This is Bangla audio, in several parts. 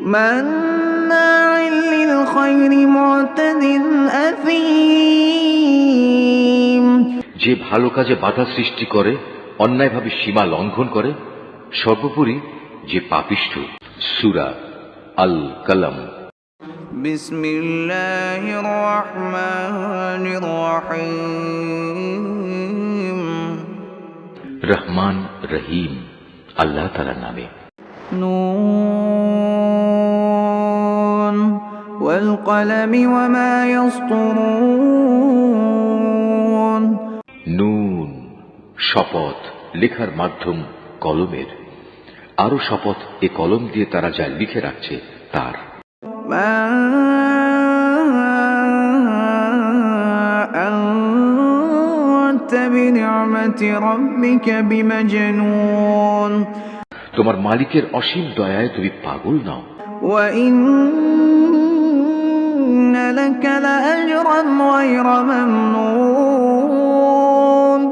مناع للخير معتد أثيم যে ভালো কাজে বাধা সৃষ্টি করে, অন্যায়ভাবে সীমা লঙ্ঘন করে, সর্বোপরি যে পাপিষ্ঠ। সূরা আল কলম। বিসমিল্লাহির রহমানির রহিম। রহমান রহিম আল্লাহ তাআলার নামে। নুন ওয়াল কলমি ওয়া মা ইয়াসতুরুন। নুন, শপথ, লেখার মাধ্যম কলমের। আরো শপথ এ কলম দিয়ে তারা যা লিখে রাখছে তার। মা আনতা বিনি'মাতি রাব্বিকা বিমাজনুন। তোমার মালিকের অসীম দয়ায় তুমি পাগল নও। ওয়া ইন্না লাকা লাআজরান গায়রা মামনুন।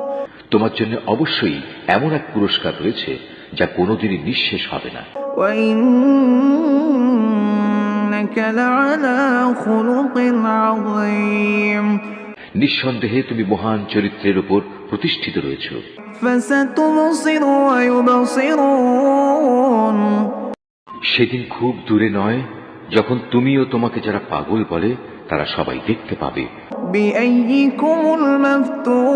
তোমার জন্য অবশ্যই এমন এক পুরস্কার রয়েছে যা কোনোদিনই নিঃশেষ হবে না। ওয়া ইন্নাকা লাআলা খুলুকিন আযীম। নিঃসন্দেহে তুমি মহান চরিত্রের উপর প্রতিষ্ঠিত রয়েছ। ফাসাতুবসিরু ওয়া ইউবসিরুন। সেদিন খুব দূরে নয় যখন তুমি ও তোমাকে যারা পাগল বলে তারা সবাই দেখতে পাবে। বিআইয়িকুমুল মাফতুন।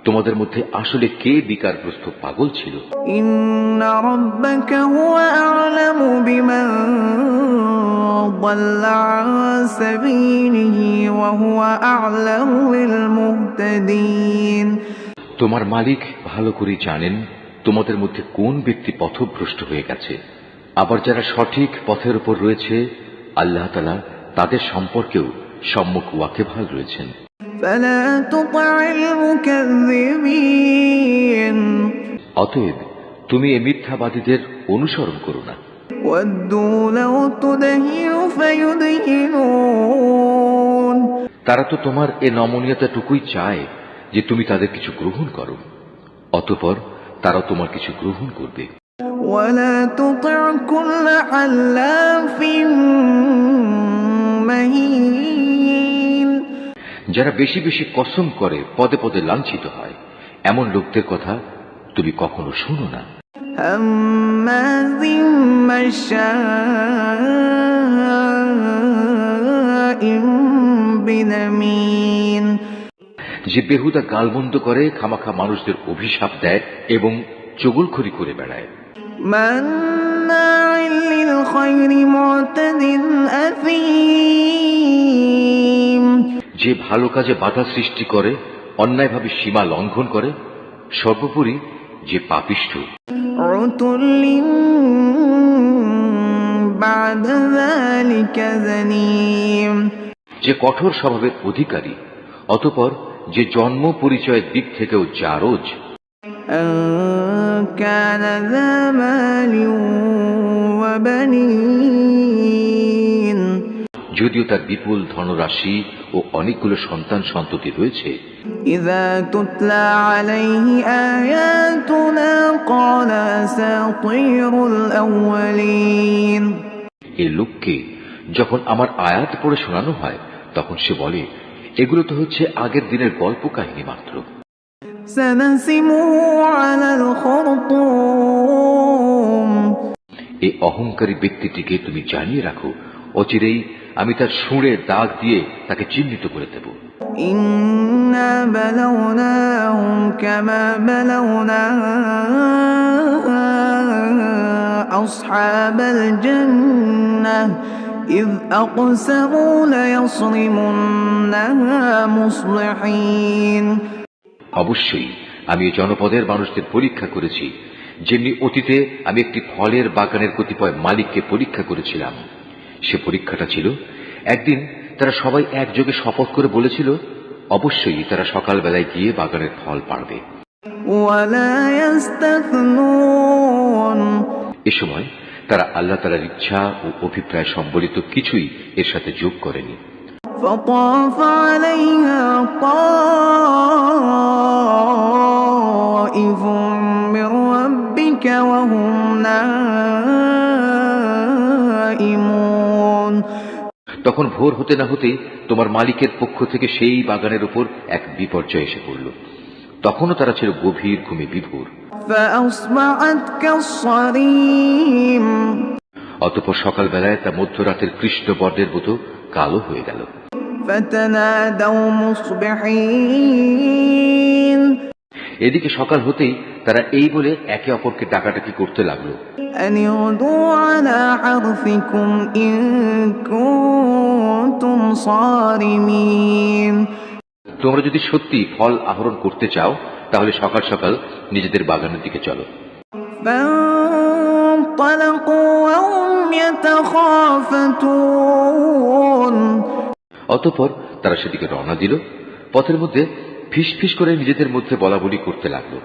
তোমাদের মধ্যে আসলে কে বিকারগ্রস্ত পাগল ছিল। ইন্না রাব্বাকা হুয়া আ'লামু বিমান ضل عن سبيله وهو أعلم بالمهتدين। তোমার মালিক ভালো করে জানেন তোমাদের মধ্যে কোন ব্যক্তি পথভ্রষ্ট হয়ে গেছে। আবার যারা সঠিক পথের উপর রয়েছে আল্লাহ তাআলা তাদের সম্পর্কেও সম্যক ওয়াকিবহাল রয়েছেন। فلا تطع المكذبين। অতএব তুমি এই মিথ্যাবাদীদের অনুসরণ করো না। ودوا لو تدهن فيدهنون। তারা তো তোমার এ নমনীয়তাটুকুই চায় যে তুমি তাদের কিছু গ্রহণ করো, অতঃপর তারা তোমার কিছু গ্রহণ করবে। ولا تطع كل حلاف مهين। যারা বেশি বেশি কসম করে পদে পদে লাঞ্ছিত হয় এমন লোকদের কথা তুমি কখনো শোনো না। هماز مشاء بنميم। যে বেহুদা গালমন্দ করে, খামাখা মানুষদের অভিশাপ দেয় এবং চগলখড়ি করে বেড়ায়। مناع للخير معتد أثيم। যে ভালো কাজে বাধা সৃষ্টি করে, অন্যায়ভাবে সীমা লঙ্ঘন করে, সর্বোপরি যে পাপিষ্ঠ। عتل بعد ذلك زنيم। যে কঠোর স্বভাবের অধিকারী, অতঃপর যে জন্ম পরিচয়ের দিক থেকেও জারজ। أن كان ذا مال وبنين। যদিও তার বিপুল ধনরাশি ও অনেকগুলো সন্তান সন্ততি রয়েছে। إذا تتلى عليه آياتنا قال أساطير الأولين। এই লোককে যখন আমার আয়াত পড়ে শোনানো হয় তখন সে বলে এগুলো তো হচ্ছে আগের দিনের গল্প কাহিনী মাত্র। سنسمه على الخرطوم। এই অহংকারী ব্যক্তিটিকে তুমি জানিয়ে রাখো, অচিরেই আমি তার সুঁড়ে দাগ দিয়ে তাকে চিহ্নিত করে দেব। إنا بلوناهم كما بلونا أصحاب الجنة إذ أقسموا ليصرمنها مصبحين। অবশ্যই আমি এই জনপদের মানুষদের পরীক্ষা করেছি, যেমনি অতীতে আমি একটি ফলের বাগানের কতিপয় মালিককে পরীক্ষা করেছিলাম। সে পরীক্ষাটা ছিল, একদিন তারা সবাই একযোগে শপথ করে বলেছিল অবশ্যই তারা সকালবেলায় গিয়ে বাগানের ফল পাড়বে। এ সময় তারা আল্লাহ তাআলার ইচ্ছা ও অভিপ্রায় সম্বলিত কিছুই এর সাথে যোগ করেনি। فطاف عليها طائف من ربك وهم نائمون। তখন ভোর হতে না হতেই তোমার মালিকের পক্ষ থেকে সেই বাগানের উপর এক বিপর্যয় এসে পড়ল। তখনও তারা ছিল গভীর ঘুমে বিভোর। فأصبحت كالصريم অতঃপর সকালবেলায় তা মধ্যরাতের কৃষ্ণ বর্ণের মতো কালো হয়ে গেল। فتنادوا مصبحين এদিকে সকাল হতেই তারা এই বলে একে অপরকে ডাকাডাকি করতে লাগলো, أن اغدوا على حرثكم إن كنتم صارمين তোমরা যদি সত্যি ফল আহরণ করতে চাও তাহলে সকাল সকাল নিজেদের বাগানের দিকে চলো। فانطلقوا وهم يتخافتون অতঃপর তারা সেদিকে রওনা দিল। পথের মধ্যে ফিস ফিস করে নিজেদের মধ্যে বলাবলি করতে লাগলো,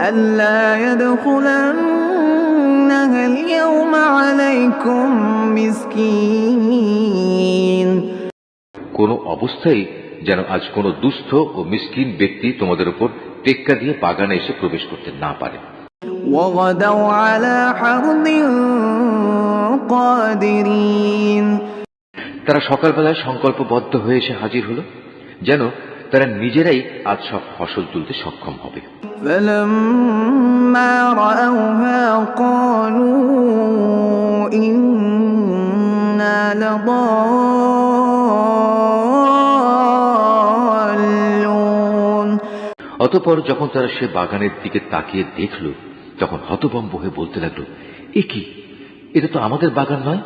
ألا يدخلنها اليوم عليكم مسكين কোনো অবস্থায় যেন আজ কোনো দুস্থ ও মিসকিন ব্যক্তি তোমাদের উপর টেক্কা দিয়ে বাগানে এসে প্রবেশ করতে না পারে। وغدوا على حرد قادرين তারা সকালবেলায় সংকল্পবদ্ধ হয়ে এসে হাজির হলো, যেন তারা নিজেরাই আজ সব ফসল তুলতে সক্ষম হবে। فلما رأوها قالوا إنا لضالون অতঃপর যখন তারা সে বাগানের দিকে তাকিয়ে দেখল, তখন হতভম্ব হয়ে বলতে লাগলো, এ কি, এটা তো আমাদের বাগান নয়,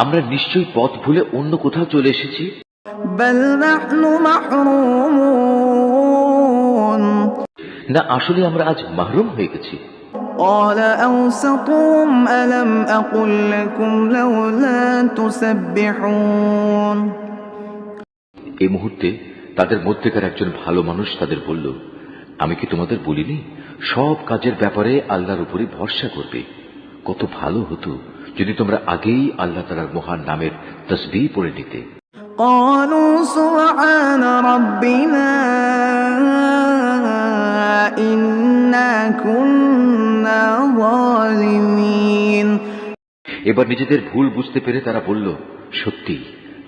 আমরা নিশ্চয়ই পথ ভুলে অন্য কোথাও চলে এসেছি। بل نحن محرومون না, আসলে আমরা আজ মাহরুম হয়ে গেছি। قال أوسطهم ألم أقل لكم لولا تسبحون এই মুহূর্তে তাদের মধ্যেকার একজন ভালো মানুষ তাদের বলল, আমি কি তোমাদের বলিনি সব কাজের ব্যাপারে আল্লাহর উপরই ভরসা করবে? কত ভালো হতো যদি তোমরা আগেই আল্লাহ তাআলার মহান নামের তাসবিহ পড়ে নিতে। قالوا سبحان ربنا إنا كنا ظالمين এবার নিজেদের ভুল বুঝতে পেরে তারা বলল, সত্যি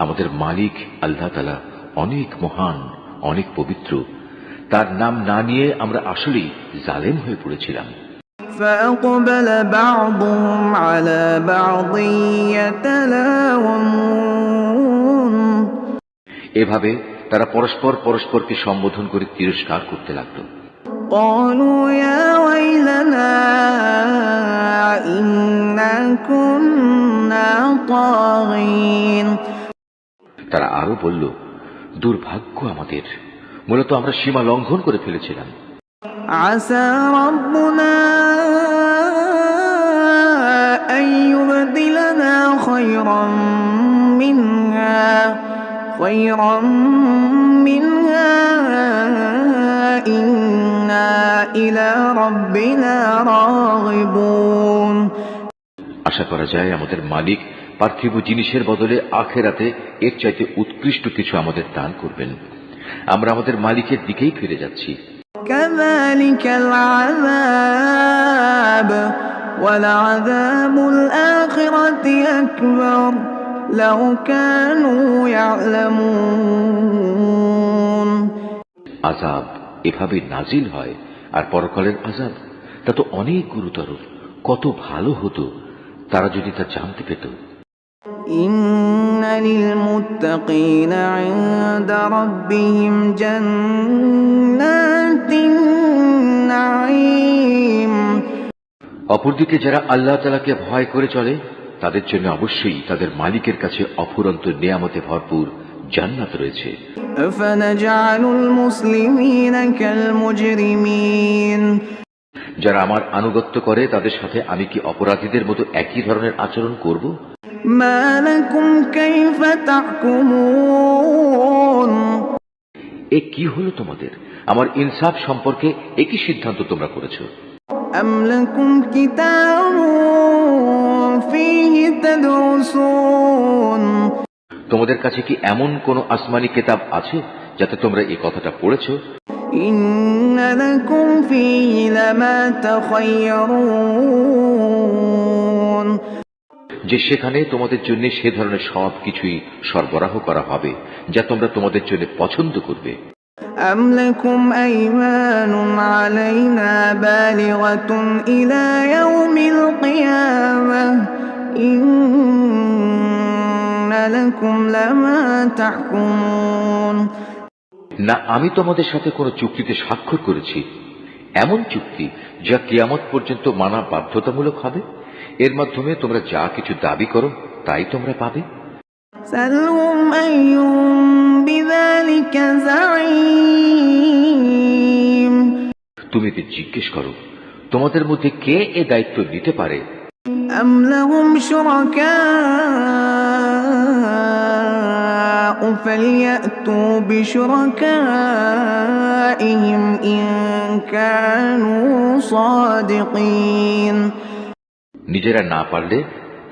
আমাদের মালিক আল্লাহ তাআলা অনেক মহান, অনেক পবিত্র, তার নাম না নিয়ে আমরা আসলেই জালেম হয়ে পড়েছিলাম। فأقبل بعضهم على بعض يتلاومون এভাবে তারা পরস্পর পরস্পরকে সম্বোধন করে তিরস্কার করতে লাগলো। قالوا يا ويلنا إنا كنا طاغين তারা আরো বলল, দুর্ভাগ্য আমাদের, মূলত আমরা সীমা লঙ্ঘন করে ফেলেছিলাম। عسى ربنا أن يبدلنا خيرا منها إنا إلى ربنا راغبون আশা করা যায় আমাদের মালিক পার্থিব জিনিসের বদলে আখেরাতে এর চাইতে উৎকৃষ্ট কিছু আমাদের দান করবেন। আমরা আমাদের মালিকের দিকেই ফিরে যাচ্ছি। كذلك العذاب ولعذاب الآخرة أكبر لو كانوا يعلمون আযাব এভাবে নাজিল হয়, আর পরকালের আযাব তা তো অনেক গুরুতর। কত ভালো হতো তারা যদি তা জানতে পেত। إن للمتقين عند ربهم جنات النعيم অপরদিকে যারা আল্লাহ তাআলাকে ভয় করে চলে তাদের জন্য অবশ্যই তাদের মালিকের কাছে অফুরন্ত নেয়ামতে ভরপুর জান্নাত রয়েছে। أفنجعل المسلمين كالمجرمين যারা আমার আনুগত্য করে তাদের সাথে আমি কি অপরাধীদের মতো একই ধরনের আচরণ করব? ما لكم كيف تحكمون এ কি হলো তোমাদের? আমার ইনসাফ সম্পর্কে একই সিদ্ধান্ত তোমরা করেছো? أم لكم كتاب فيه تدرسون তোমাদের কাছে কি এমন কোন আসমানি কিতাব আছে যাতে তোমরা এই কথাটা পড়েছো? إن لكم فيه لما تخيرون যে সেখানে তোমাদের জন্য সে ধরনের সব কিছুই সরবরাহ করা হবে যা তোমরা তোমাদের জন্য পছন্দ করবে। أم لكم أيمان علينا بالغة إلى يوم القيامة إن لكم لما تحكمون। না আমি তোমাদের সাথে কোনো চুক্তিতে স্বাক্ষর করেছি, এমন চুক্তি যা কিয়ামত পর্যন্ত মানা বাধ্যতামূলক হবে। এর মাধ্যমে তোমরা যা কিছু দাবি করো তাই তোমরা পাবে। سلهم أيهم بذلك زعيم। তুমি এদের জিজ্ঞেস করো তোমাদের মধ্যে কে এ দায়িত্ব নিতে পারে। أم لهم شركاء فليأتوا بشركائهم إن كانوا صادقين। নিজেরা না পারলে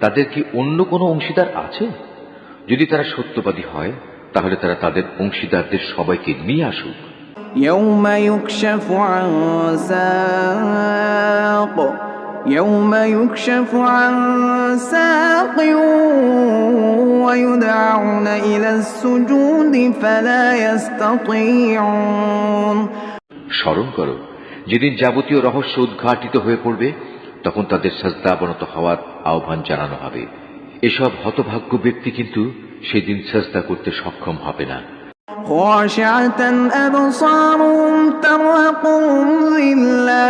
তাদের কি অন্য কোনো অংশীদার আছে? যদি তারা সত্যবাদী হয় তাহলে তারা তাদের অংশীদারদের সবাইকে নিয়ে আসুক। يوم يكشف عن ساق ويدعون إلى السجود فلا يستطيعون। স্মরণ করো যেদিন যাবতীয় রহস্য উদ্ঘাটিত হয়ে পড়বে তখন তাদের সাজদা অবনত হওয়ার আহ্বান জানানো হবে। এসব হতভাগ্য ব্যক্তি কিন্তু সেদিন সাজদা করতে সক্ষম হবে না। خاشعة أبصارهم ترهقهم ذلة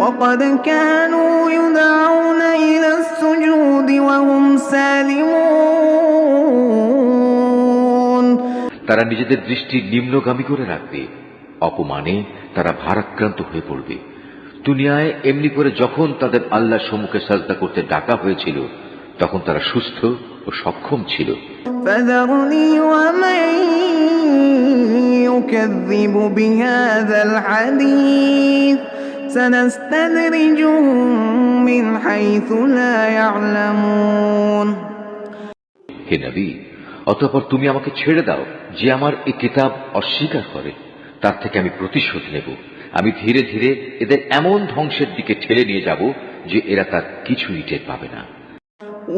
وقد كانوا يدعون إلى السجود وهم سالمون। তারা নিজেদের দৃষ্টি নিম্নগামী করে রাখবে, অপমানে তারা ভারাক্রান্ত হয়ে পড়বে। দুনিয়ায় এমনি করে যখন তাদের আল্লাহর সম্মুখে সাজদা করতে ডাকা হয়েছিল তখন তারা সুস্থ ও সক্ষম ছিল। فذرني ومن يكذب بهذا الحديث سنستدرجهم من حيث لا يعلمون। হে নবী, অতঃপর তুমি আমাকে ছেড়ে দাও যে আমার এই কিতাব অস্বীকার করে, তার থেকে আমি প্রতিশোধ নেব। আমি ধীরে ধীরে এদের এমন ধ্বংসের দিকে ঠেলে নিয়ে যাব যে এরা তার কিছুই টের পাবে না।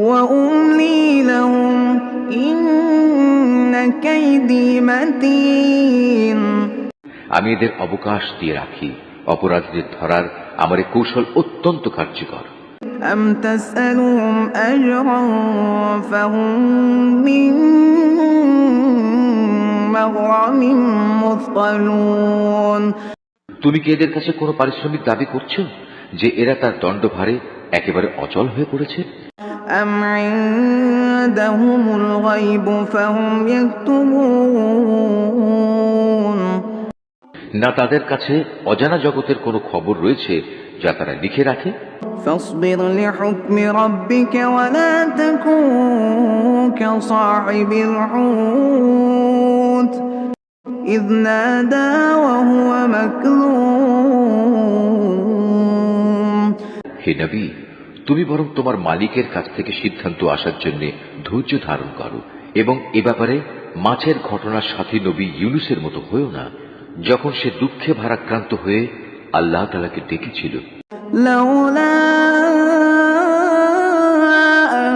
وأملي لهم إن كيدي متين। আমি এদের অবকাশ দিয়ে রাখি, অপরাধীদের ধরার আমার এই কৌশল অত্যন্ত কার্যকর। أم تسألهم أجرا فهم من مغرم مثقلون। তুমি কি এদের কাছে কোনো পারিশ্রমিক দাবি করছো যে এরা তার দণ্ডভারে একেবারে অচল হয়ে পড়েছে? أم عندهم الغيب فهم يكتبون। না তাদের কাছে অজানা জগতের কোনো খবর রয়েছে যা তারা লিখে রাখে? فاصبر لحكم ربك ولا تكن كصاحب الحوت إذ نادى وهو مكذوم। হে নবী, তুমি বরং তোমার মালিকের কাছ থেকে সিদ্ধান্ত আসার জন্য ধৈর্য ধারণ করো এবং এ ব্যাপারে মাছের ঘটনার সাথী নবী ইউনুসের মতো হয়েও না, যখন সে দুঃখে ভারাক্রান্ত হয়ে আল্লাহ তাআলাকে ডেকেছিল। لولا أن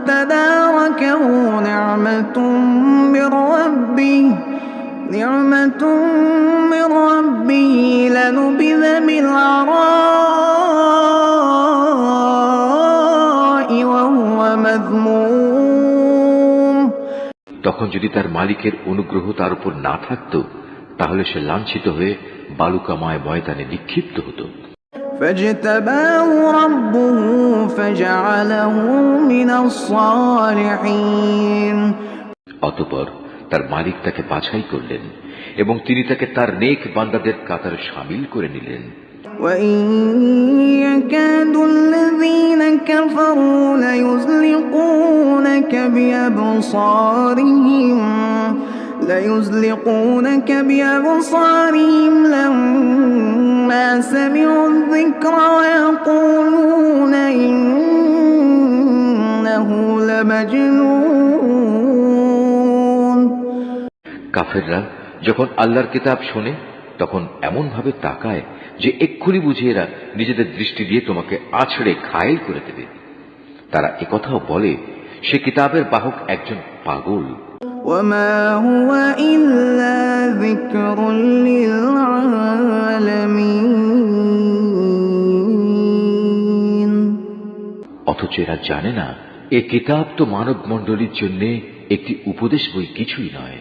تداركه نعمة من ربه لنبذ بالعراء وهو مذموم। তখন যদি তার মালিকের অনুগ্রহ তার উপর না থাকত তাহলে সে লাঞ্ছিত হয়ে বালুকাময় ময়দানে নিক্ষিপ্ত হতো। فاجتباه ربه فجعله من الصالحين। অতঃপর তার মালিক তাকে বাছাই করলেন এবং তিনি তাকে তার নেক বান্দাদের কাতারে শামিল করে নিলেন। وإن يكاد الذين كفروا ليزلقونك بأبصارهم لما سمعوا الذكر ويقولون إنه لمجنون। কাফেররা যখন আল্লাহর কিতাব শোনে তখন এমন ভাবে তাকায় যে এক্ষুনি বুঝে এরা নিজেদের দৃষ্টি দিয়ে তোমাকে আছড়ে ঘায়েল করে দেবে। তারা একথাও বলে সে কিতাবের বাহক একজন পাগল। وما هو إلا ذكر للعالمين অথচ এরা জানে না এ কিতাব তো মানব মণ্ডলীর জন্য একটি উপদেশ বই কিছুই নয়।